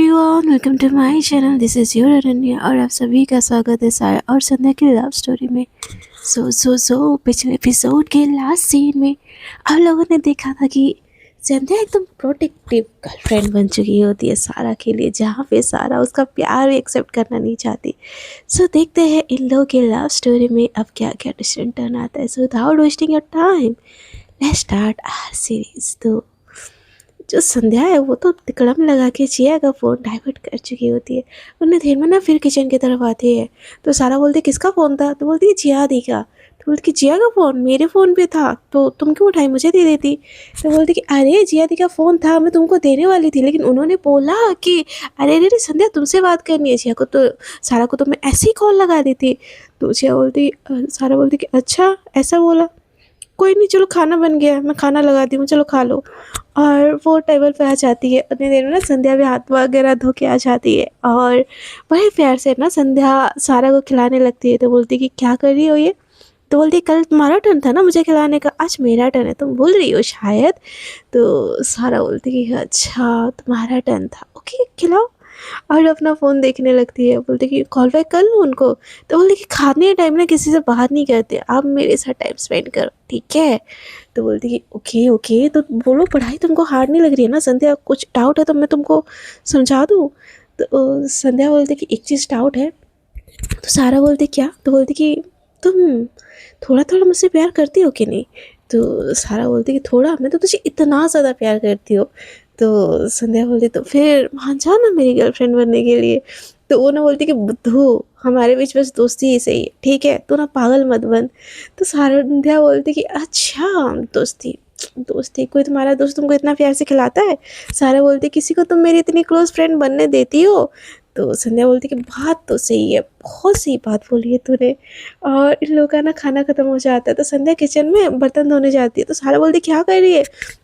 Everyone, welcome to my channel. This is your Aranya और आप सभी का स्वागत है सारा और संध्या की लव स्टोरी में। सो पिछले एपिसोड के लास्ट सीन में आप लोगों ने देखा था कि संध्या एकदम प्रोटेक्टिव गर्लफ्रेंड बन चुकी होती है सारा के लिए, जहाँ पे सारा उसका प्यार भी एक्सेप्ट करना नहीं चाहती। सो देखते हैं इन लोगों के लव स्टोरी में अब क्या क्या डिसीजन टर्न आता है। So without wasting your time let's start our series. तो जो संध्या है वो तो तिकड़म लगा के जिया का फ़ोन डाइवर्ट कर चुकी होती है। उन्हें देर में ना फिर किचन की तरफ आती है तो सारा बोलती किसका फ़ोन था, तो बोलती है जिया दी का। तो बोलती कि जिया का फ़ोन मेरे फ़ोन पे था तो तुम क्यों उठाई, मुझे दे देती। तो बोलती कि अरे जिया दी का फ़ोन था, मैं तुमको देने वाली थी लेकिन उन्होंने बोला कि अरे अरे अरे संध्या तुमसे बात करनी है। जिया को तो सारा को तो मैं ऐसे ही कॉल लगा दी थी। तो जिया बोलती सारा बोलती कि अच्छा ऐसा बोला, कोई नहीं चलो खाना बन गया है, मैं खाना लगा दी हूँ, चलो खा लो। और वो टेबल पे आ जाती है। उतनी देर में ना संध्या भी हाथ वगैरह धो के आ जाती है और बड़े प्यार से ना संध्या सारा को खिलाने लगती है। तो बोलती कि क्या कर रही हो ये। तो बोलती है कल तुम्हारा टर्न था ना मुझे खिलाने का, आज मेरा टर्न है, तुम भूल रही हो शायद। तो सारा बोलती कि अच्छा तुम्हारा टर्न था, ओके खिलाओ। और अपना फ़ोन देखने लगती है। बोलती कि कॉल बैक कर लूँ उनको। तो बोलती कि खाने टाइम ना किसी से बात नहीं करते, आप मेरे साथ टाइम स्पेंड करो ठीक है। तो बोलती कि ओके ओके। तो बोलो पढ़ाई तुमको हार्ड नहीं लग रही है ना संध्या, कुछ डाउट है तो मैं तुमको समझा दूँ। तो संध्या बोलती कि एक चीज़ डाउट है। तो सारा बोलती क्या। तो बोलती कि तुम थोड़ा थोड़ा मुझसे प्यार करती हो कि नहीं। तो सारा बोलती कि थोड़ा, मैं तो तुझे इतना ज़्यादा प्यार करती हो। तो संध्या बोलती तो फिर मान जाओ ना मेरी गर्लफ्रेंड बनने के लिए। तो वो ना बोलती कि बुद्धू हमारे बीच बस दोस्ती ही सही है ठीक है, तू ना पागल मत बन। तो संध्या बोलती कि अच्छा दोस्ती दोस्ती, कोई तुम्हारा दोस्त तुमको इतना प्यार से खिलाता है। सारा बोलती किसी को तुम मेरी इतनी क्लोज फ्रेंड बनने देती हो। तो संध्या बोलती कि बात तो सही है, बहुत सही बात बोली है तूने। और इन लोगों का ना खाना ख़त्म हो जाता है तो संध्या किचन में बर्तन धोने जाती है। तो सारा बोलती क्या कर रही है।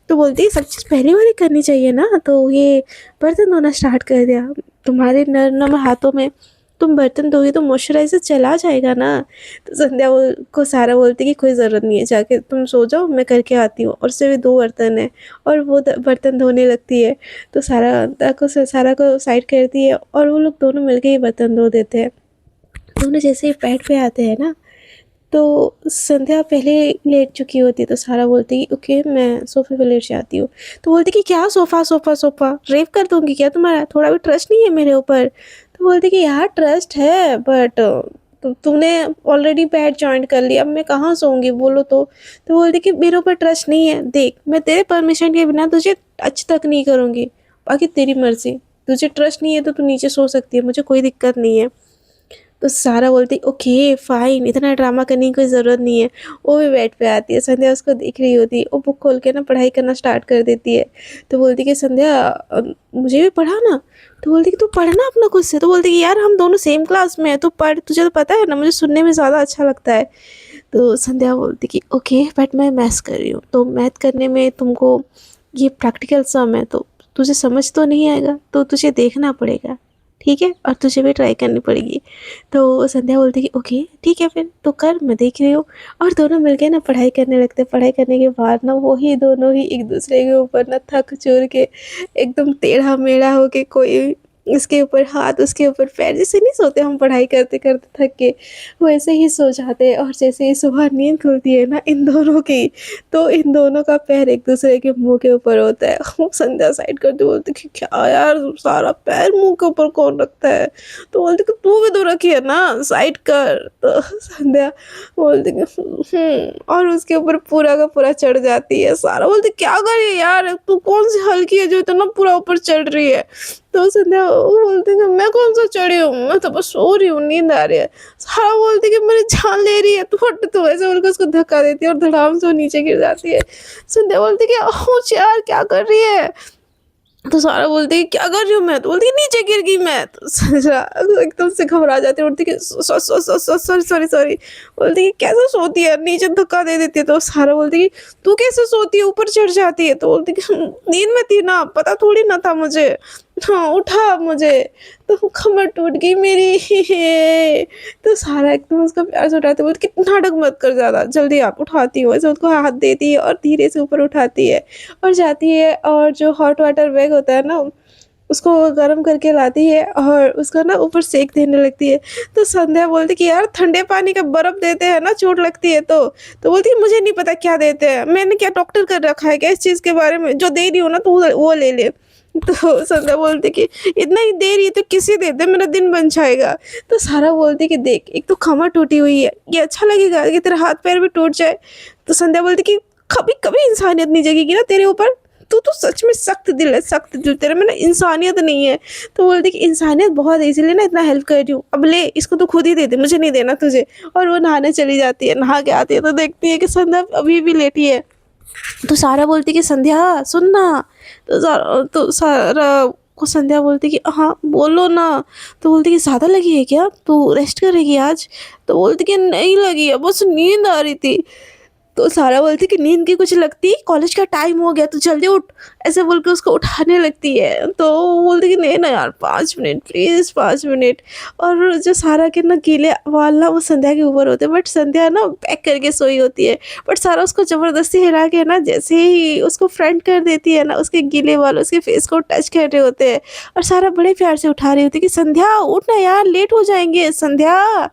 तो बोलती है सब चीज़ पहले वाली करनी चाहिए ना, तो ये बर्तन धोना स्टार्ट कर दिया। तुम्हारे नर्म हाथों में तुम बर्तन धोगे तो मॉइस्चराइज़र चला जाएगा ना। तो संध्या को सारा बोलती कि कोई ज़रूरत नहीं है, जाके तुम सो जाओ मैं करके आती हूँ। और उससे भी 2 बर्तन है और वो बर्तन धोने लगती है। तो सारा को साइड करती है और वो लोग दोनों मिलके ही बर्तन धो देते हैं। दोनों जैसे ही बेड पे आते हैं ना तो संध्या पहले लेट चुकी होती है। तो सारा बोलती है ओके मैं सोफे पे लेट जाती हूँ। तो बोलती कि क्या सोफ़ा सोफ़ा सोफ़ा, रेप कर दूँगी क्या तुम्हारा, थोड़ा भी ट्रस्ट नहीं है मेरे ऊपर। तो बोलती कि यार ट्रस्ट है बट तुमने ऑलरेडी बेड जॉइन कर लिया, अब मैं कहाँ सोऊंगी बोलो तो। बोलती कि मेरे ऊपर ट्रस्ट नहीं है, देख मैं तेरे परमिशन के बिना तुझे टच तक नहीं करूँगी, बाकी तेरी मर्ज़ी। तुझे ट्रस्ट नहीं है तो तू नीचे सो सकती है, मुझे कोई दिक्कत नहीं है। तो सारा बोलती ओके फ़ाइन, इतना ड्रामा करने की कोई ज़रूरत नहीं है। वो भी बेड पे आती है, संध्या उसको देख रही होती है। वो बुक खोल के ना पढ़ाई करना स्टार्ट कर देती है। तो बोलती कि संध्या मुझे भी पढ़ाना। तो बोलती कि तू पढ़ना अपना खुद से। तो बोलती कि यार हम दोनों सेम क्लास में हैं, तू पढ़, तुझे तो पता है ना मुझे सुनने में ज़्यादा अच्छा लगता है। तो संध्या बोलती कि ओके बट मैं मैथ्स कर रही हूँ, तो मैथ करने में तुमको ये प्रैक्टिकल सम है तो तुझे समझ तो नहीं आएगा, तो तुझे देखना पड़ेगा ठीक है, और तुझे भी ट्राई करनी पड़ेगी। तो संध्या बोलती कि ओके ठीक है फिर तो कर, मैं देख रही हूँ। और दोनों मिलके ना पढ़ाई करने लगते। पढ़ाई करने के बाद ना वही दोनों ही एक दूसरे के ऊपर ना थक चूर के एकदम टेढ़ा मेढ़ा होके, कोई इसके ऊपर हाथ उसके ऊपर पैर, जैसे नहीं सोते हम पढ़ाई करते करते थक के, वैसे ही सो जाते हैं। और जैसे ही सुबह नींद खुलती है ना इन दोनों की, तो इन दोनों का पैर एक दूसरे के मुंह के ऊपर होता है। वो संध्या साइड करती बोलती कि क्या यार सारा पैर मुंह के ऊपर कौन रखता है। तो बोलती कि तू भी तो रखी है ना, साइड कर। तो संध्या बोलती कि और उसके ऊपर पूरा का पूरा चढ़ जाती है। सारा बोलती क्या कर रही है यार, तू कौन सी हल्की है जो इतना पूरा ऊपर चढ़ रही है। तो संध्या वो बोलती कि मैं कौन सा चढ़ी हूँ, मैं तो बस सो रही हूँ, नींद आ रही है। सारा बोलती कि मेरी जान ले रही है, तू हट। तो ऐसे बोलकर उसको धक्का देती है और धड़ाम से वो नीचे गिर जाती है। संध्या बोलती कि ओह यार क्या कर रही है। तो सारा बोलती है क्या कर रही हूँ मैं। तो बोलती है नीचे गिर गई मैं। तो सारा एकदम से घबरा जाती है, बोलती कि सॉरी सॉरी सॉरी। बोलती कि कैसे सोती है, नीचे धक्का दे देती है। तो सारा बोलती कि तू कैसे सोती है, ऊपर चढ़ जाती है। तो बोलती कि नींद में थी ना, पता थोड़ी ना था मुझे, हाँ उठा मुझे, तो कमर टूट गई मेरी। तो सारा एकदम उसका प्यार से उठाते, बोलती कि नाटक मत कर ज़्यादा, जल्दी आप, उठाती हूँ। ऐसे उसको हाथ देती है और धीरे से ऊपर उठाती है और जाती है। और जो हॉट वाटर बैग होता है ना उसको गर्म करके लाती है और उसको ना ऊपर सेक देने लगती है। तो संध्या बोलती कि यार ठंडे पानी का बर्फ़ देते हैं ना चोट लगती है तो बोलती है मुझे नहीं पता क्या देते हैं, मैंने क्या डॉक्टर कर रखा है क्या इस चीज़ के बारे में, जो दे रही हो ना तो वो ले ले। तो संध्या बोलती कि इतना ही दे रही है तो किसे दे दे, मेरा दिन बन जाएगा। तो सारा बोलती कि देख एक तो कमर टूटी हुई है, ये अच्छा लगेगा कि तेरा हाथ पैर भी टूट जाए। तो संध्या बोलती कि कभी कभी इंसानियत नहीं जगेगी ना तेरे ऊपर, तू तो सच में सख्त दिल है, सख्त दिल, तेरे में ना इंसानियत नहीं है। तो बोलती कि इंसानियत बहुत है इसीलिए ना इतना हेल्प कर रही हूँ, अब ले इसको तो खुद ही दे दे, मुझे नहीं देना तुझे। और वो नहाने चली जाती है, नहा के आती है तो देखती है कि संध्या अभी भी लेटी है। तो सारा बोलती कि संध्या सुन ना। तो सारा को संध्या बोलती कि हाँ बोलो ना। तो बोलती कि ज़्यादा लगी है क्या, तू रेस्ट करेगी आज। तो बोलती कि नहीं लगी है, बस नींद आ रही थी। तो सारा बोलती कि नींद की कुछ लगती, कॉलेज का टाइम हो गया तो जल्दी उठ, ऐसे बोल के उसको उठाने लगती है। तो वो बोलती कि नहीं ना यार 5 मिनट प्लीज़ 5 मिनट। और जो सारा के ना गीले बाल ना वो संध्या के ऊपर होते हैं, बट संध्या ना पैक करके सोई होती है। बट सारा उसको ज़बरदस्ती हिला के ना जैसे ही उसको फ्रंट कर देती है ना, उसके गीले बाल उसके फेस को टच कर रहे होते हैं। और सारा बड़े प्यार से उठा रही होती है कि संध्या उठ ना यार, लेट हो जाएंगे संध्या।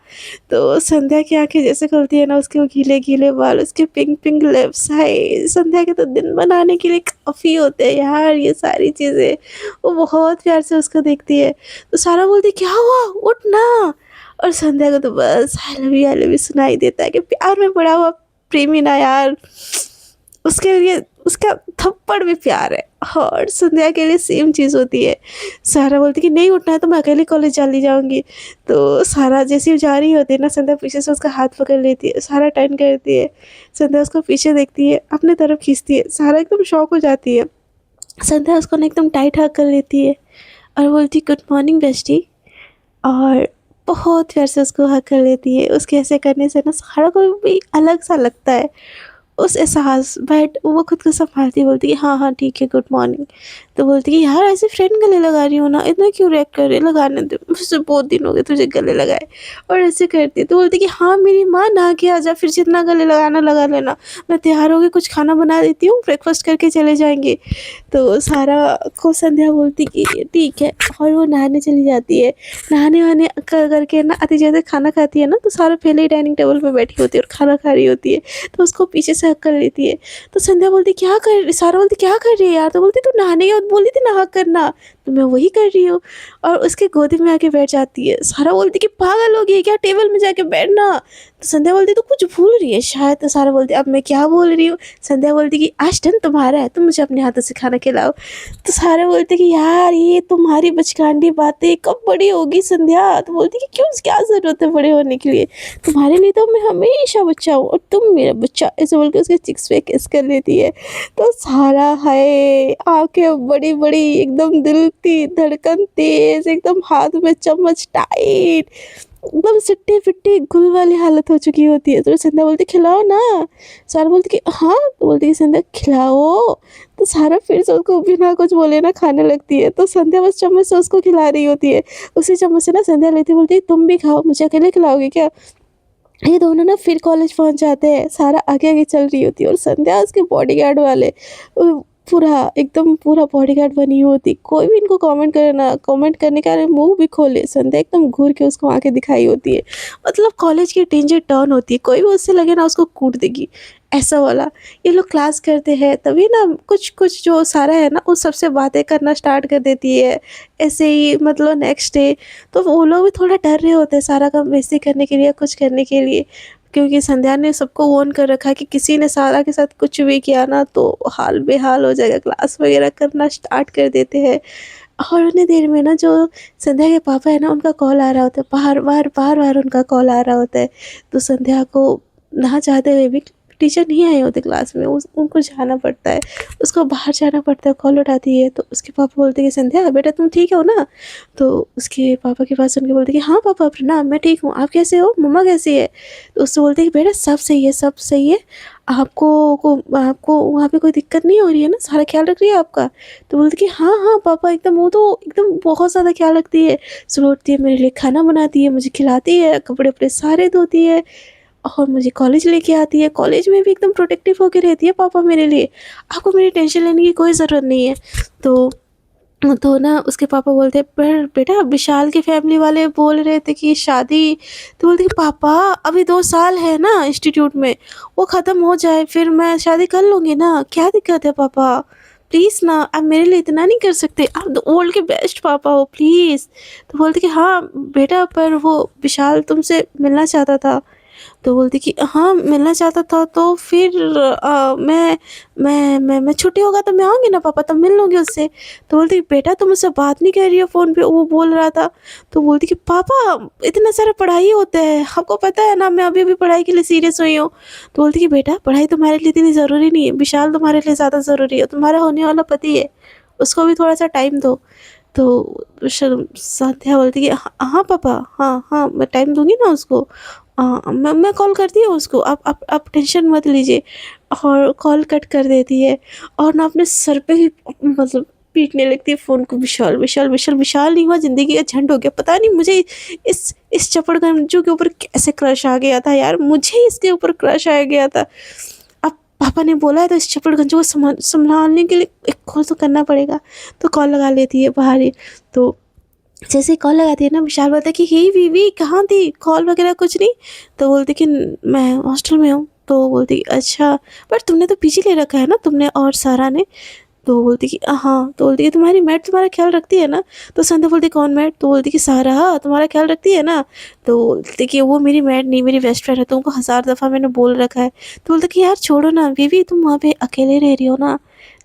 तो संध्या की आँखें जैसे खुलती है ना, उसके वो गीले-गीले बाल, उसके पिंक-पिंक लिप्स, हाय! संध्या के तो दिन बनाने के लिए काफ़ी होते हैं यार ये सारी चीज़ें। वो बहुत प्यार से उसको देखती है। तो सारा बोलती है, "क्या हुआ? उठ ना।" और संध्या को तो बस आई लव यू सुनाई देता है कि प्यार में पड़ा हुआ प्रेमी ना यार, उसके लिए उसका थप्पड़ भी प्यार है। और संध्या के लिए सेम चीज़ होती है। सारा बोलती है कि नहीं उठना है तो मैं अकेले कॉलेज चली जाऊँगी। तो सारा जैसे ही जा रही होती है ना, संध्या पीछे से उसका हाथ पकड़ लेती है, सारा टर्न करती है। संध्या उसको पीछे देखती है, अपनी तरफ खींचती है, सारा एकदम शॉक हो जाती है। संध्या उसको ना एकदम टाइट हग कर लेती है और बोलती है गुड मॉर्निंग बेस्टी। और बहुत प्यार से उसको हग कर लेती है। उसके ऐसे करने से ना सारा को भी अलग-सा लगता है। उस एहसास, बट वो खुद को सँभालती बोलती है हाँ, हाँ ठीक है गुड मॉर्निंग। तो बोलती है यार ऐसे फ्रेंड गले लगा रही हो ना, इतना क्यों रिएक्ट कर रही है, लगाने दो, मुझसे बहुत दिन हो गए तुझे गले लगाए। और ऐसे करती है तो बोलती है कि हाँ मेरी माँ नहा के आ जा, फिर जितना गले लगाना लगा लेना, मैं तैयार होके कुछ खाना बना देती हूँ, ब्रेकफ़ास्ट करके चले जाएँगे। तो सारा को संध्या बोलती कि ठीक है, और वो नहाने चली जाती है। नहाने-वहाने करके ना आधी जैसे खाना खाती है ना, तो सारा पहले ही डाइनिंग टेबल पे बैठी होती है और खाना खा रही होती है। तो उसको पीछे से हग कर लेती है। तो संध्या बोलती क्या कर सारा बोलती क्या कर रही है यार? तो बोलती तू नहाने के बाद बोली थी ना हग करना, तो मैं वही कर रही हूँ। और उसके गोदी में आके बैठ जाती है। सारा बोलती कि पागल हो गई है क्या? टेबल में जाके बैठना। तो संध्या बोलती तू कुछ भूल रही है शायद। तो सारा बोलती अब मैं क्या बोल रही हूँ? संध्या बोलती कि आज टर्न तुम्हारा है, तुम मुझे अपने हाथों से खाना खिलाओ। तो सारे बोलते कि यार ये तुम्हारी बचकानी बातें कब बड़ी होगी संध्या। तो बोलती कि क्यों, क्या ज़रूरत है बड़े होने के लिए, तुम्हारे लिए तो मैं हमेशा बच्चा हूँ और तुम मेरा बच्चा, ऐसे बोल के उसके चिक्स पे किस कर लेती है। तो सारा हाय, आंखें बड़ी बड़ी, एकदम दिल की धड़कन तेज, एकदम हाथ में चम्मच टाइट, एकदम सिट्टी-पिट्टी गुल वाली हालत हो चुकी होती है। तो संध्या बोलती खिलाओ ना। सारा बोलती कि हाँ, तो बोलती कि संध्या खिलाओ। तो सारा फिर से उसको बिना कुछ बोले ना खाने लगती है। तो संध्या बस चम्मच से उसको खिला रही होती है। उसी चम्मच से ना संध्या लेती बोलती है तुम भी खाओ, मुझे अकेले खिलाओगे क्या? ये दोनों ना फिर कॉलेज पहुँच जाते हैं। सारा आगे-आगे चल रही होती है और संध्या उसके बॉडीगार्ड वाले पूरा एकदम पूरा बॉडीगार्ड बनी होती। कोई भी इनको कमेंट करने का मुँह भी खोले, संध्या एकदम घूर के उसको आँखें दिखाई होती है। मतलब कॉलेज की डेंजर टर्न होती है, कोई भी उससे लगे ना उसको कूट देगी, ऐसा वाला। ये लोग क्लास करते हैं तभी ना कुछ जो सारा है ना उस सबसे बातें करना स्टार्ट कर देती है। ऐसे ही मतलब नेक्स्ट डे तो वो लोग भी थोड़ा डर रहे होते हैं सारा काम बेइज़्ज़ती करने के लिए, कुछ करने के लिए। क्योंकि संध्या ने सबको वार्न कर रखा है कि किसी ने सारा के साथ कुछ भी किया ना तो हाल बेहाल हो जाएगा, क्लास वगैरह करना स्टार्ट कर देते हैं। और उतनी देर में ना जो संध्या के पापा है ना उनका कॉल आ रहा होता है, बार-बार उनका कॉल आ रहा होता है। तो संध्या को ना चाहते हुए भी, टीचर नहीं आए होते क्लास में, उनको जाना पड़ता है, उसको बाहर जाना पड़ता है। कॉल उठाती है तो उसके पापा बोलते हैं कि संध्या बेटा तुम ठीक हो ना? तो उसके पापा की बात सुन के बोलती है कि हाँ पापा प्रणाम, मैं ठीक हूँ, आप कैसे हो? मम्मा कैसी है? तो उससे बोलते हैं कि बेटा सब सही है, सब सही है। आपको वहाँ पे कोई दिक्कत नहीं हो रही है ना? सारा ख़्याल रख रही है आपका? तो बोलती कि हाँ, हाँ पापा एकदम, वो तो एकदम बहुत ज़्यादा ख़्याल रखती है। सुबह उठती है मेरे लिए खाना बनाती है, मुझे खिलाती है, कपड़े-वपड़े सारे धोती है और मुझे कॉलेज लेके आती है। कॉलेज में भी एकदम प्रोटेक्टिव होके रहती है पापा मेरे लिए। आपको मेरी टेंशन लेने की कोई ज़रूरत नहीं है। तो तो ना उसके पापा बोलते, पर बेटा विशाल के फैमिली वाले बोल रहे थे कि शादी। तो बोलती कि पापा अभी 2 साल है ना इंस्टीट्यूट में, वो ख़त्म हो जाए फिर मैं शादी कर लूँगी ना, क्या दिक्कत है पापा? प्लीज़ ना, आप मेरे लिए इतना नहीं कर सकते, आप द वर्ल्ड के बेस्ट पापा हो प्लीज़। तो बोलती कि हाँ बेटा, पर वो विशाल तुमसे मिलना चाहता था। तो बोलती कि हाँ मिलना चाहता था, तो फिर मैं छुट्टी होगा तो मैं आऊँगी ना पापा, तब मिल लूँगी उससे। तो बोलती कि बेटा तुम उससे बात नहीं कर रही हो फ़ोन पे, वो बोल रहा था। तो बोलती कि पापा इतना सारा पढ़ाई होता है, आपको पता है ना, मैं अभी अभी पढ़ाई के लिए सीरियस हुई हूँ। तो बोलती कि बेटा पढ़ाई तुम्हारे लिए इतनी ज़रूरी नहीं है, विशाल तुम्हारे लिए ज़्यादा ज़रूरी है, तुम्हारा होने वाला पति है, उसको भी थोड़ा सा टाइम दो। तो संध्या बोलती कि हाँ हाँ पापा, हाँ हाँ मैं टाइम दूंगी ना उसको, मैं कॉल करती हूँ उसको, आप टेंशन मत लीजिए। और कॉल कट कर देती है और ना अपने सर पे ही मतलब पीटने लगती है फ़ोन को, विशाल विशाल विशाल विशाल नहीं हुआ, ज़िंदगी का झंड हो गया। पता नहीं मुझे इस चपड़गंजू के ऊपर कैसे क्रश आ गया था यार, मुझे इसके ऊपर क्रश आ गया था। अब पापा ने बोला है तो इस चपड़गंजू को संभालने के लिए एक कॉल तो करना पड़ेगा। तो कॉल लगा लेती है बाहर ही। तो जैसे ही कॉल लगाती है ना, विशाल बोलता है कि हे बीवी कहाँ थी, कॉल वगैरह कुछ नहीं। तो बोलती कि मैं हॉस्टल में हूँ। तो बोलती अच्छा, पर तुमने तो पीजी ले रखा है ना, तुमने और सारा ने। तो बोलती कि हाँ। तो बोलती कि तुम्हारी मैट तुम्हारा ख्याल रखती है ना। तो संध्या बोलती कौन मैट? तो बोलती कि सारा तुम्हारा ख्याल रखती है ना। तो बोलती कि वो मेरी मैट नहीं, मेरी बेस्ट फ्रेंड है, तुमको 1000 दफ़ा मैंने बोल रखा है। तो बोलती कि यार छोड़ो ना बीवी, तुम वहाँ पे अकेले रह रही हो ना,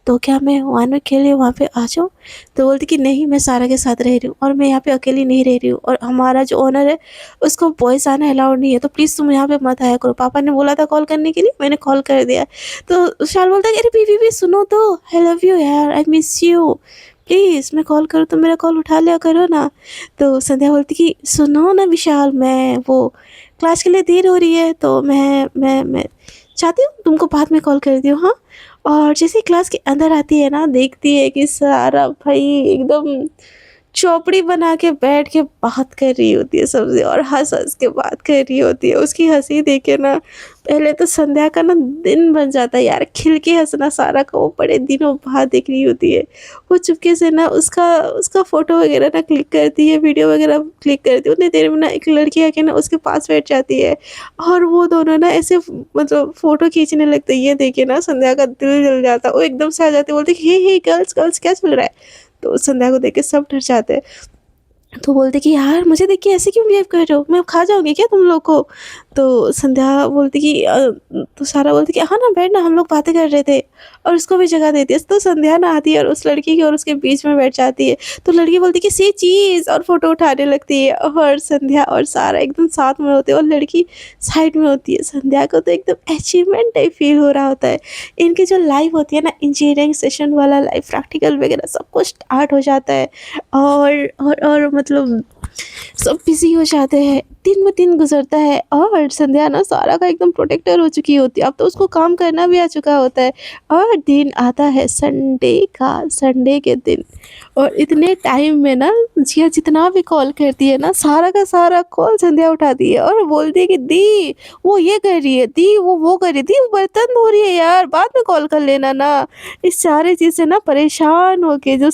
तो क्या मैं वन के लिए वहाँ पे आ जाऊँ? तो बोलती कि नहीं, मैं सारा के साथ रह रही हूँ और मैं यहाँ पे अकेली नहीं रह रही हूँ, और हमारा जो ओनर है उसको बॉयज़ आना अलाउड नहीं है, तो प्लीज़ तुम यहाँ पे मत आया करो। पापा ने बोला था कॉल करने के लिए, मैंने कॉल कर दिया। तो विशाल बोलता है कि अरे बीवी सुनो तो, आई लव यू यार, आई मिस यू, प्लीज़ मैं कॉल करूँ तो मेरा कॉल उठा लिया करो ना। तो संध्या बोलती कि सुनो ना विशाल, मैं वो क्लास के लिए देर हो रही है, तो मैं चाहती हूँ तुमको बाद में कॉल कर दूँ, हाँ। और जैसे ही क्लास के अंदर आती है ना, देखती है कि सारा भाई एकदम चौपड़ी बना के बैठ के बात कर रही होती है सबसे, और हँस-हँस के बात कर रही होती है। उसकी हँसी देख के ना पहले तो संध्या का ना दिन बन जाता है यार, खिल के हँसना सारा का, वो बड़े दिनों बाद देख रही होती है। वो चुपके से ना उसका उसका फ़ोटो वगैरह ना क्लिक करती है, वीडियो वगैरह क्लिक करती है। उतनी देर में ना एक लड़की आके ना उसके पास बैठ जाती है और वो दोनों ना ऐसे मतलब फ़ोटो खींचने लगते हैं। ये देख के ना संध्या का दिल जल जाता है। वो एकदम से आ जाती है, बोलती है, "हे गर्ल्स गर्ल्स क्या चल रहा है?" तो संध्या को देख के सब डर जाते हैं। तो बोलती कि यार मुझे देख के ऐसे क्यों बिहेव कर रहे हो, मैं खा जाऊँगी क्या तुम लोग को? तो संध्या बोलती कि तो सारा बोलती कि हाँ ना, बैठ ना, हम लोग बातें कर रहे थे, और उसको भी जगह देती है। तो संध्या ना आती है और उस लड़की के और उसके बीच में बैठ जाती है। तो लड़की बोलती कि सी चीज़, और फ़ोटो उठाने लगती है, और संध्या और सारा एकदम साथ में होते हैं और लड़की साइड में होती है। संध्या को तो एकदम अचीवमेंट टाइप फ़ील हो रहा होता है। इनकी जो लाइफ़ होती है ना, इंजीनियरिंग सेशन वाला लाइफ़, प्रैक्टिकल वगैरह सब कुछ स्टार्ट हो जाता है। और मतलब सब बिज़ी हो जाते हैं, दिन ब दिन गुज़रता है और संध्या ना सारा का एकदम प्रोटेक्टर हो चुकी होती है। अब तो उसको काम करना भी आ चुका होता है, और दिन आता है संडे का, संडे के दिन। और इतने टाइम में ना जिया जितना भी कॉल करती है ना, सारा का सारा कॉल संध्या उठाती है और बोलती है कि दी वो ये कर रही है, दी वो कर रही है, दी वो बर्तन धो रही है यार, बाद में कॉल कर लेना ना। इस सारी चीज़ से ना परेशान होके जो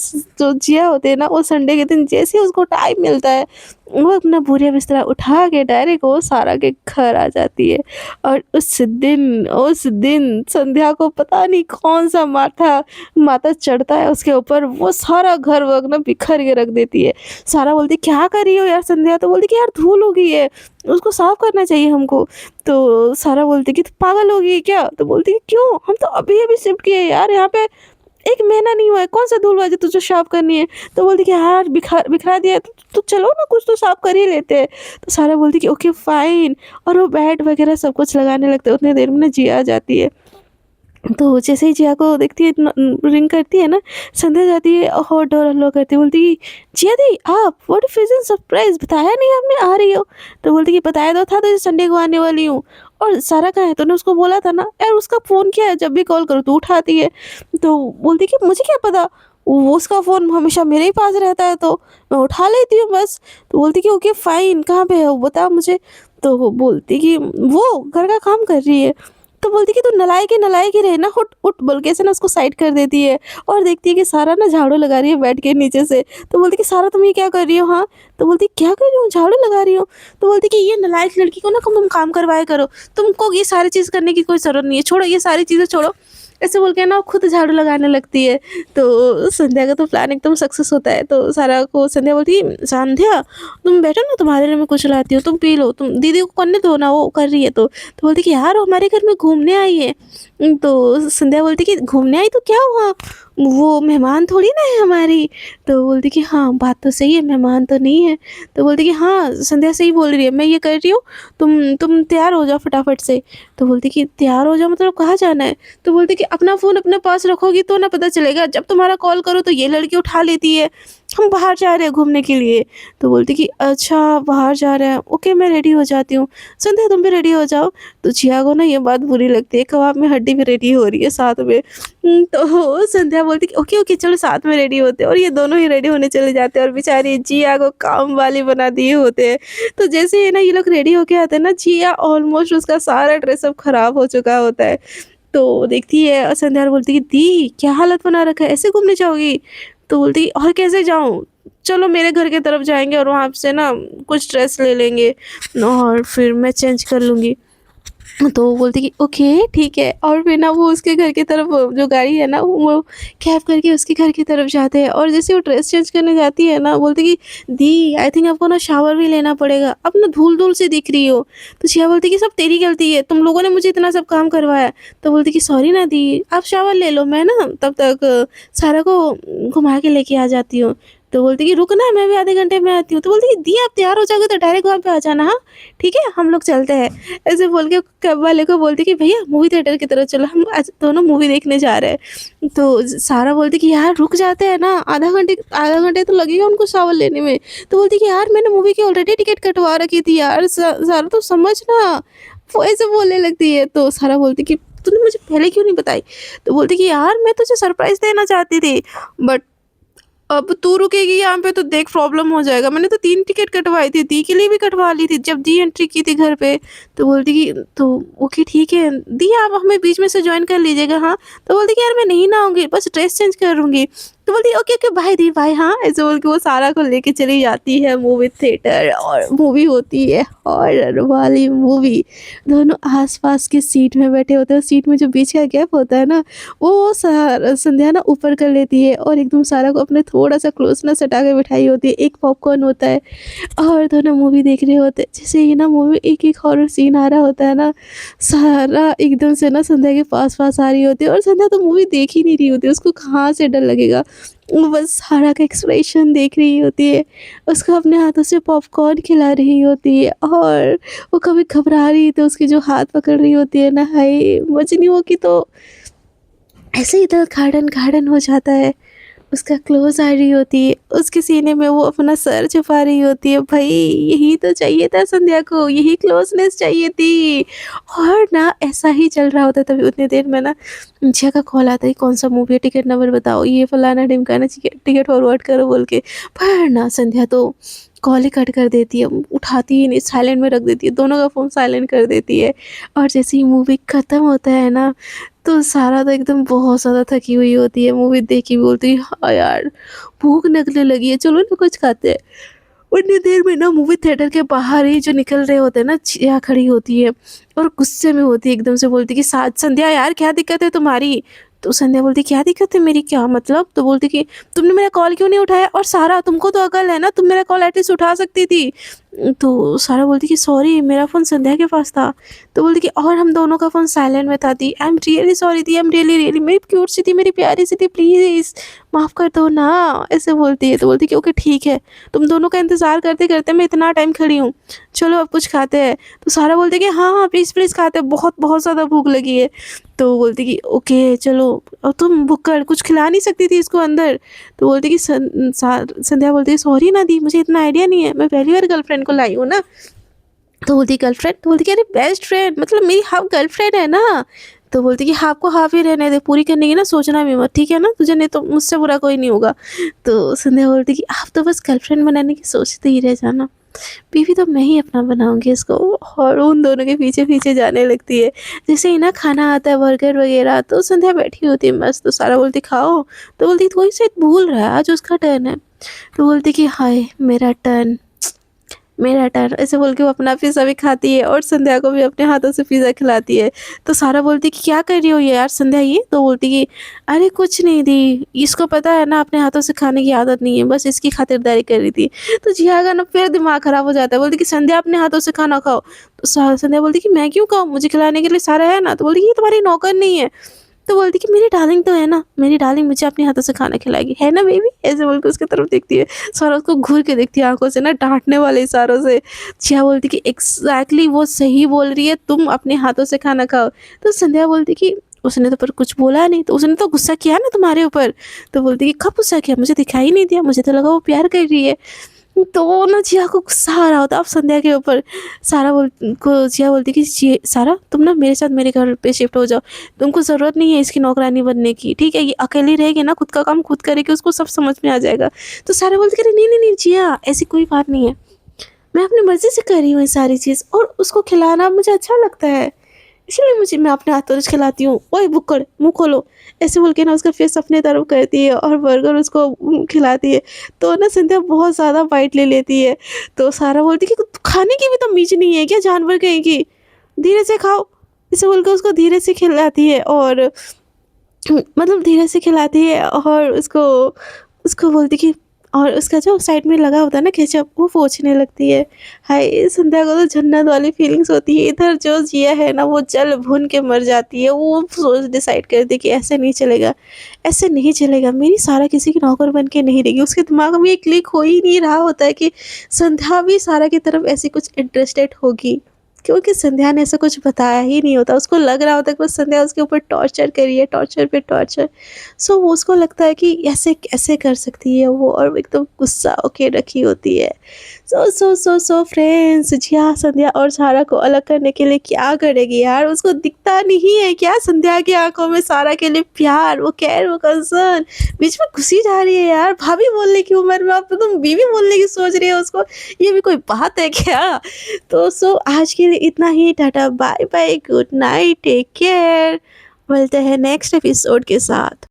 जिया होते हैं ना, वो संडे के दिन जैसे ही उसको टाइम मिलता है, वो अपना बोरिया बिस्तरा उठा के डायरेक्ट वो सारा के घर आ जाती है। और उस दिन संध्या को पता नहीं कौन सा माथा माथा चढ़ता है उसके ऊपर, वो सारा घर वर ना बिखर के रख देती है। सारा बोलती क्या कर रही हो यार संध्या? तो बोलती कि यार धूल हो गई है, उसको साफ करना चाहिए हमको। तो सारा बोलती कि तू पागल हो गई है क्या? तो बोलती कि क्यों, हम तो अभी अभी शिफ्ट किए हैं यार, यहाँ पे 1 महीना नहीं हुआ है, कौन सा धूल हुआ है जो तुझे साफ करनी है? तो बोलती कि यार बिखरा दिया है, तो चलो ना कुछ तो साफ कर ही लेते हैं। तो सारा बोलती कि ओके फाइन, और वो बेड वगैरह सब कुछ लगाने लगते हैं। उतनी देर में ना जिया आ जाती है। तो जैसे ही जिया को देखती है, रिंग करती है ना, संध्या जाती है और डोर अनलॉक करती है, बोलती जिया दी आप, व्हाट अ प्लेजेंट सरप्राइज, बताया नहीं आपने आ रही हो? तो बोलती कि बताया तो था तुझे संडे को आने वाली हूँ। और सारा कहाँ है, तूने उसको बोला था ना यार, उसका फ़ोन क्या है, जब भी कॉल करो तो उठाती है। तो बोलती कि मुझे क्या पता, वो उसका फ़ोन हमेशा मेरे ही पास रहता है, तो मैं उठा लेती हूँ बस। तो बोलती कि ओके फाइन, कहाँ पे है वो बता मुझे। तो वो बोलती कि वो घर का काम कर रही है। तो बोलती कि तू नालायक ही रहे ना, उठ उठ बोल के ऐसे ना उसको साइड कर देती है और देखती है कि सारा ना झाड़ू लगा रही है बैठ के नीचे से। तो बोलती कि सारा तुम ये क्या कर रही हो? हाँ। तो बोलती क्या कर रही हूँ? झाड़ू लगा रही हूँ। तो बोलती कि ये नालायक लड़की को ना तुम काम करवाया करो, तुमको ये सारी चीज़ करने की कोई ज़रूरत नहीं है, छोड़ो ये सारी चीज़ें छोड़ो। ऐसे बोल के ना वो खुद झाड़ू लगाने लगती है। तो संध्या का तो प्लान एकदम सक्सेस होता है। तो सारा को संध्या बोलती है, संध्या तुम बैठो ना, तुम्हारे लिए मैं कुछ लाती हूँ, तुम पी लो, तुम दीदी को करने दो ना, वो कर रही है। तो बोलती कि यार वो हमारे घर में घूमने आई है। तो संध्या बोलती कि घूमने आई तो क्या हुआ, वो मेहमान थोड़ी ना है हमारी। तो बोलती कि हाँ बात तो सही है, मेहमान तो नहीं है। तो बोलती कि हाँ संध्या सही बोल रही है, मैं ये कर रही हूँ, तुम तैयार हो जाओ फटाफट से। तो बोलती कि तैयार हो जाओ मतलब कहाँ जाना है? तो बोलती कि अपना फ़ोन अपने पास रखोगी तो ना पता चलेगा, जब तुम्हारा कॉल करो तो ये लड़की उठा लेती है, हम बाहर जा रहे हैं घूमने के लिए। तो बोलती कि अच्छा बाहर जा रहे हैं, ओके मैं रेडी हो जाती हूँ। संध्या तुम भी रेडी हो जाओ। तो जिया को ना ये बात बुरी लगती है, कबाब में हड्डी भी रेडी हो रही है साथ में। तो संध्या बोलती कि ओके ओके चलो साथ में रेडी होते हैं, और ये दोनों ही रेडी होने चले जाते हैं और बेचारी जिया को काम वाली बना दिए होते हैं। तो जैसे ही ना ये लोग रेडी होके आते हैं ना, जिया ऑलमोस्ट उसका सारा ड्रेसअप खराब हो चुका होता है। तो देखती है और संध्या बोलती कि दी क्या हालत बना रखा है, ऐसे घूमने जाओगी? तो बोलती और कैसे जाऊँ, चलो मेरे घर की तरफ जाएंगे और वहाँ से ना कुछ ड्रेस ले लेंगे और फिर मैं चेंज कर लूँगी। तो वो बोलती कि ओके ठीक है, और फिर ना वो उसके घर की तरफ जो गाड़ी है ना वो कैब करके उसके घर की तरफ जाते हैं। और जैसे वो ड्रेस चेंज करने जाती है ना, बोलती कि दी आई थिंक आपको ना शावर भी लेना पड़ेगा, अब ना धूल धूल से दिख रही हो। तो शिया बोलती कि सब तेरी गलती है, तुम लोगों ने मुझे इतना सब काम करवाया। तो बोलती कि सॉरी ना दी, आप शावर ले लो, मैं ना तब तक सारा को घुमा के लेके आ जाती हूँ। तो बोलती कि रुक ना मैं भी आधे घंटे में आती हूँ। तो बोलती कि दी आप तैयार हो जाओगे तो डायरेक्ट वहाँ पे आ जाना, हाँ ठीक है हम लोग चलते हैं। ऐसे बोल के कैब वाले को बोलती कि भैया मूवी थिएटर की तरफ चलो, हम आज दोनों मूवी देखने जा रहे हैं। तो सारा बोलती कि यार रुक जाते हैं ना, आधा घंटे तो लगेगा उनको शावर लेने में। तो बोलती कि यार मैंने मूवी की ऑलरेडी टिकट कटवा रखी थी यार, सारा तो समझ ना। वो ऐसे बोलने लगती है। तो सारा बोलती कि तूने मुझे पहले क्यों नहीं बताई? तो बोलती कि यार मैं तुझे सरप्राइज देना चाहती थी, बट अब तू रुकेगी यहाँ पे तो देख प्रॉब्लम हो जाएगा, मैंने तो 3 टिकट कटवाई थी, दी के लिए भी कटवा ली थी जब दी एंट्री की थी घर पे। तो बोलती कि तो ओके ठीक है दी आप हमें बीच में से ज्वाइन कर लीजिएगा, हाँ। तो बोलती कि यार मैं नहीं ना आऊँगी, बस ड्रेस चेंज करूँगी। तो बोलती ओके ओके बाय दी बाय, हाँ। ऐसे बोल के वो सारा को लेके चली जाती है मूवी थिएटर, और मूवी होती है हॉरर वाली मूवी। दोनों आस-पास की सीट में बैठे होते हैं, सीट में जो बीच का गैप होता है ना, वो संध्या ना ऊपर कर लेती है और एकदम सारा को अपने थोड़ा-सा क्लोज ना सटा के बिठाई होती है। एक पॉपकॉर्न होता है और दोनों मूवी देख रहे होते हैं। जैसे ही ना मूवी एक-एक हॉरर सीन आ रहा होता है ना, सारा एकदम से ना संध्या के पास-पास आ रही होती है और संध्या तो मूवी देख ही नहीं रही होती है, उसको कहाँ से डर लगेगा। वो बस सारा का एक्सप्रेशन देख रही होती है, उसको अपने हाथों से पॉपकॉर्न खिला रही होती है, और वो कभी घबरा रही तो उसकी जो हाथ पकड़ रही होती है ना, हाय मजनू की तो ऐसे ही दिल गार्डन हो जाता है। उसका क्लोज़ आ रही होती है, उसके सीने में वो अपना सर छुपा रही होती है। भई यही तो चाहिए था संध्या को, यही क्लोज़नेस चाहिए थी। और ना ऐसा ही चल रहा होता है, तभी उतनी देर में ना जिया का कॉल आता है, कौन-सा मूवी है, टिकट नंबर बताओ, ये फलाना-ढिमकाना टिकट फॉरवर्ड करो बोल के। पर ना संध्या तो कॉल ही कट कर देती है, उठाती ही नहीं, साइलेंट में रख देती है, दोनों का फ़ोन साइलेंट कर देती है। और जैसे ही मूवी ख़त्म होता है ना, तो सारा तो एकदम बहुत ज़्यादा थकी हुई होती है, मूवी देखी बोलती है हाँ यार भूख लगने लगी है, चलो ना कुछ खाते हैं। उतनी देर में ना मूवी थिएटर के बाहर ही जो निकल रहे होते हैं ना, जिया खड़ी होती है और गुस्से में होती है, एकदम से बोलती कि सा संध्या यार क्या दिक्कत है तुम्हारी? तो संध्या बोलती क्या दिक्कत है मेरी, क्या मतलब? तो बोलती कि तुमने मेरा कॉल क्यों नहीं उठाया, और सारा तुमको तो अकल है ना, तुम मेरा कॉल एटलीस्ट उठा सकती थी। तो सारा बोलती कि सॉरी मेरा फ़ोन संध्या के पास था। तो बोलती कि और हम दोनों का फ़ोन साइलेंट में था दी, आई एम रियली सॉरी दी, आई एम रियली मेरी क्यूट सी थी, मेरी प्यारी सी थी, प्लीज़ माफ़ कर दो ना, ऐसे बोलती है। तो बोलती कि ओके ठीक है, तुम दोनों का इंतज़ार करते-करते मैं इतना टाइम खड़ी हूँ, चलो अब कुछ खाते हैं। तो सारा बोलती कि हाँ, हाँ, प्लीज़ खाते हैं, बहुत ज़्यादा भूख लगी है। तो बोलती कि ओके चलो, और तुम भुक्कड़ कुछ खिला नहीं सकती थी इसको अंदर? तो बोलती कि संध्या बोलती है सॉरी ना दी, मुझे इतना आइडिया नहीं है, मैं पहली बार गर्लफ्रेंड को लाई हूँ ना। तो बोलती गर्लफ्रेंड? तो बोलती कि अरे बेस्ट फ्रेंड, मतलब मेरी हाफ गर्लफ्रेंड है ना। तो बोलती कि हाफ को हाफ ही रहने दे, पूरी करने की ना सोचना भी मत, ठीक है ना? तुझे नहीं तो मुझसे बुरा कोई नहीं होगा। तो संध्या बोलती कि आप तो बस गर्लफ्रेंड बनाने की सोचते ही रह जाना, बीवी तो मैं ही अपना बनाऊँगी इसको। और उन दोनों के पीछे-पीछे जाने लगती है। जैसे ही ना खाना आता है बर्गर वग़ैरह, तो संध्या बैठी होती है मस्त, तो सारा बोलती खाओ, तो बोलती कोई शायद भूल रहा है, आज उसका टर्न है। तो बोलती कि हाय मेरा टर्न, मेरा टर्न, ऐसे बोल के वो अपना पिज़्ज़ा भी खाती है और संध्या को भी अपने हाथों से पिज़्ज़ा खिलाती है। तो सारा बोलती कि क्या कर रही हो ये यार संध्या ये? तो बोलती कि अरे कुछ नहीं दी, इसको पता है ना अपने हाथों से खाने की आदत नहीं है, बस इसकी खातिरदारी कर रही थी। तो जिया का ना फिर दिमाग खराब हो जाता है, बोलती कि संध्या अपने हाथों से खाना खाओ। तो संध्या बोलती कि मैं क्यों खाऊँ? मुझे खिलाने के लिए सारा है ना। तो बोलती कि ये तुम्हारी नौकर नहीं है। तो बोलती कि मेरी डार्लिंग तो है ना, मेरी डार्लिंग मुझे अपने हाथों से खाना खिलाएगी, है ना बेबी? ऐसे बोल के उसकी तरफ देखती है। सारा उसको घूर के देखती है आँखों से ना, डाँटने वाले इशारों से। जिया बोलती कि एग्ज़ैक्टली वो सही बोल रही है, तुम अपने हाथों से खाना खाओ। तो संध्या बोलती कि उसने तो पर कुछ बोला नहीं, तो उसने तो गुस्सा किया ना तुम्हारे ऊपर। तो बोलती कि कब गुस्सा किया? मुझे दिखाई नहीं दिया, मुझे तो लगा वो प्यार कर रही है। तो ना जिया को गुस्सा आ रहा होता अब संध्या के ऊपर। जिया बोलती कि सारा तुम ना मेरे साथ मेरे घर पे शिफ्ट हो जाओ, तुमको ज़रूरत नहीं है इसकी नौकरानी बनने की, ठीक है? ये अकेली रहेगी ना, खुद का काम खुद करेगी, उसको सब समझ में आ जाएगा। तो सारा बोलती कि नहीं नहीं नहीं जिया, ऐसी कोई बात नहीं है, मैं अपनी मर्ज़ी से कर रही हूँ ये सारी चीज़, और उसको खिलाना मुझे अच्छा लगता है, इसीलिए मुझे मैं अपने हाथों से खिलाती हूँ। ओए बुक्कड़ मुँह खोलो, ऐसे बोल के ना उसका फेस अपने तरफ करती है और बर्गर उसको खिलाती है। तो ना संध्या बहुत ज़्यादा बाइट ले लेती है। तो सारा बोलती है कि खाने की भी तमीज़ नहीं है क्या जानवर कहीं की? धीरे से खाओ, ऐसे बोल के उसको धीरे से खिलाती है और मतलब धीरे से खिलाती है और उसको उसको बोलती कि और उसका जो साइड में लगा होता है ना केचअप, वो पोंछने लगती है। हाय! संध्या को तो जन्नत वाली फीलिंग्स होती है। इधर जो जिया है ना वो जल भून के मर जाती है। वो सोच डिसाइड करती है कि ऐसे नहीं चलेगा, ऐसे नहीं चलेगा। मेरी सारा किसी की नौकर बन के नहीं रहेगी। उसके दिमाग में ये क्लिक हो ही नहीं रहा होता है कि संध्या भी सारा की तरफ ऐसे कुछ इंटरेस्टेड होगी। क्योंकि संध्या ने ऐसा कुछ बताया ही नहीं होता। उसको लग रहा होता है कि बस संध्या उसके ऊपर टॉर्चर कर रही है, टॉर्चर पे टॉर्चर। सो वो उसको लगता है कि ऐसे कैसे कर सकती है वो, और एकदम गुस्सा होके रखी होती है। सो फ्रेंड्स, जिया संध्या और सारा को अलग करने के लिए क्या करेगी यार? उसको दिखता नहीं है क्या संध्या की आँखों में सारा के लिए प्यार, वो केयर, वो कंसर्न? बीच में घुसी जा रही है यार, भाभी बोलने की उम्र में अब तो तुम बीवी बोलने की सोच रही हो उसको, ये भी कोई बात है क्या? तो आज के लिए इतना ही। Tata bye bye, good night, take care. मिलते हैं नेक्स्ट एपिसोड के साथ।